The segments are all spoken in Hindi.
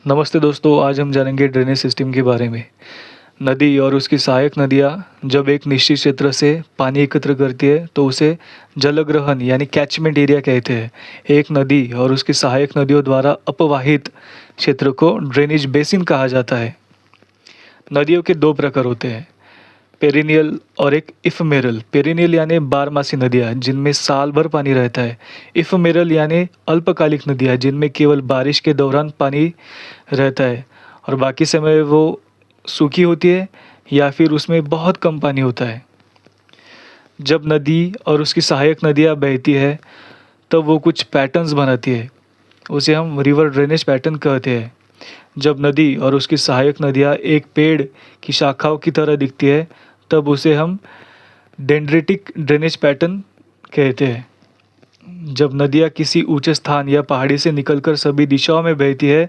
नमस्ते दोस्तों, आज हम जानेंगे ड्रेनेज सिस्टम के बारे में। नदी और उसकी सहायक नदियाँ जब एक निश्चित क्षेत्र से पानी एकत्र करती है तो उसे जलग्रहण यानी कैचमेंट एरिया कहते हैं। एक नदी और उसकी सहायक नदियों द्वारा अपवाहित क्षेत्र को ड्रेनेज बेसिन कहा जाता है। नदियों के दो प्रकार होते हैं, पेरिनियल और एक इफमेरल। पेरिनियल यानी बारमासी नदियाँ जिनमें साल भर पानी रहता है। इफमेरल यानी अल्पकालिक नदियाँ जिनमें केवल बारिश के दौरान पानी रहता है और बाकी समय वो सूखी होती है या फिर उसमें बहुत कम पानी होता है। जब नदी और उसकी सहायक नदियाँ बहती है तब वो कुछ पैटर्न्स बनाती है, उसे हम रिवर ड्रेनेज पैटर्न कहते हैं। जब नदी और उसकी सहायक नदियाँ एक पेड़ की शाखाओं की तरह दिखती है तब उसे हम डेंड्रिटिक ड्रेनेज पैटर्न कहते हैं। जब नदियाँ किसी ऊंचे स्थान या पहाड़ी से निकलकर सभी दिशाओं में बहती है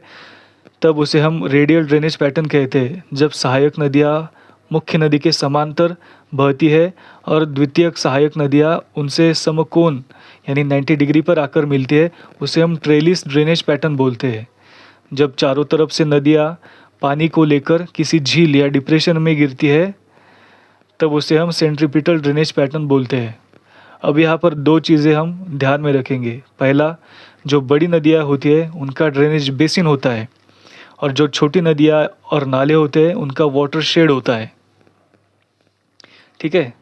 तब उसे हम रेडियल ड्रेनेज पैटर्न कहते हैं। जब सहायक नदियाँ मुख्य नदी के समांतर बहती है और द्वितीयक सहायक नदियाँ उनसे समकोण यानी 90 डिग्री पर आकर मिलती है, उसे हम ट्रेलिस ड्रेनेज पैटर्न बोलते हैं। जब चारों तरफ से नदियाँ पानी को लेकर किसी झील या डिप्रेशन में गिरती है तब उसे हम सेंट्रीपिटल ड्रेनेज पैटर्न बोलते हैं। अब यहाँ पर दो चीज़ें हम ध्यान में रखेंगे। पहला, जो बड़ी नदियाँ होती है उनका ड्रेनेज बेसिन होता है और जो छोटी नदियाँ और नाले होते हैं उनका वाटर शेड होता है। ठीक है,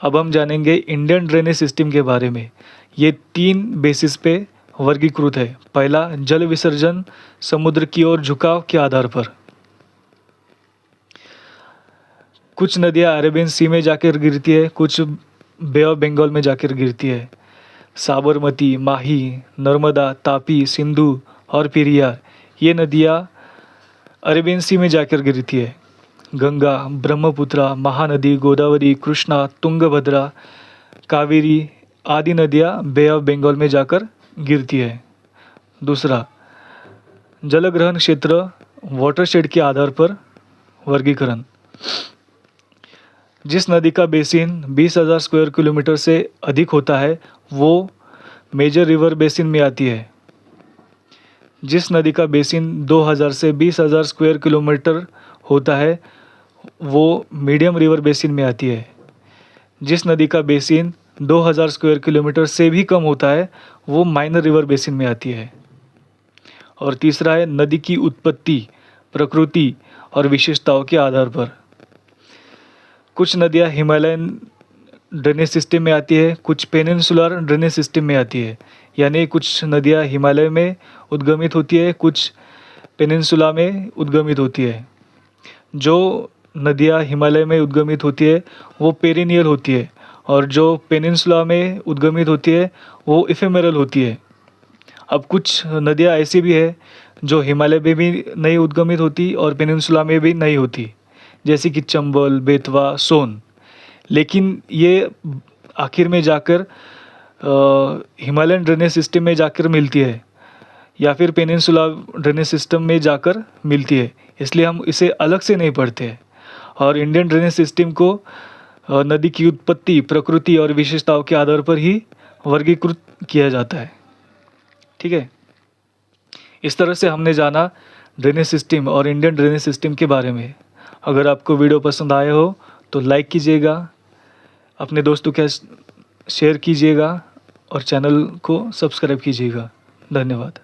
अब हम जानेंगे इंडियन ड्रेनेज सिस्टम के बारे में। ये 3 बेसिस पे वर्गीकृत है। पहला, जल विसर्जन समुद्र की ओर झुकाव के आधार पर। कुछ नदियाँ अरेबियन सी में जाकर गिरती है, कुछ बे ऑफ बंगाल में जाकर गिरती है। साबरमती, माही, नर्मदा, तापी, सिंधु और पेरियार ये नदियाँ अरेबियन सी में जाकर गिरती है। गंगा, ब्रह्मपुत्रा, महानदी, गोदावरी, कृष्णा, तुंगभद्रा, कावेरी आदि नदियाँ बे ऑफ बंगाल में जाकर गिरती है। दूसरा, जलग्रहण क्षेत्र वाटरशेड के आधार पर वर्गीकरण। जिस नदी का बेसिन 20,000 स्क्वायर किलोमीटर से अधिक होता है वो मेजर रिवर बेसिन में आती है। जिस नदी का बेसिन 2,000 से 20,000 स्क्वायर किलोमीटर होता है वो मीडियम रिवर बेसिन में आती है। जिस नदी का बेसिन 2,000 स्क्वायर किलोमीटर से भी कम होता है वो माइनर रिवर बेसिन में आती है। और तीसरा है नदी की उत्पत्ति, प्रकृति और विशेषताओं के आधार पर। कुछ नदियाँ हिमालयन ड्रेनेज सिस्टम में आती है, कुछ पेनिनसुलर ड्रेनेज सिस्टम में आती है। यानी कुछ नदियाँ हिमालय में उद्गमित होती है, कुछ पेनिनसुला में उद्गमित होती है। जो नदियाँ हिमालय में उद्गमित होती है वो पेरिनियल होती है और जो पेनिनसुला में उद्गमित होती है वो इफेमेरल होती है। अब कुछ नदियाँ ऐसी भी है जो हिमालय में भी नहीं उद्गमित होती और पेनिनसुला में भी नहीं होती, जैसे कि चंबल, बेतवा, सोन। लेकिन ये आखिर में जाकर हिमालयन ड्रेनेज सिस्टम में जाकर मिलती है या फिर पेनिनसुला ड्रेनेज सिस्टम में जाकर मिलती है, इसलिए हम इसे अलग से नहीं पढ़ते हैं। और इंडियन ड्रेनेज सिस्टम को नदी की उत्पत्ति, प्रकृति और विशेषताओं के आधार पर ही वर्गीकृत किया जाता है। ठीक है, इस तरह से हमने जाना ड्रेनेज सिस्टम और इंडियन ड्रेनेज सिस्टम के बारे में। अगर आपको वीडियो पसंद आया हो तो लाइक कीजिएगा, अपने दोस्तों के शेयर कीजिएगा और चैनल को सब्सक्राइब कीजिएगा। धन्यवाद।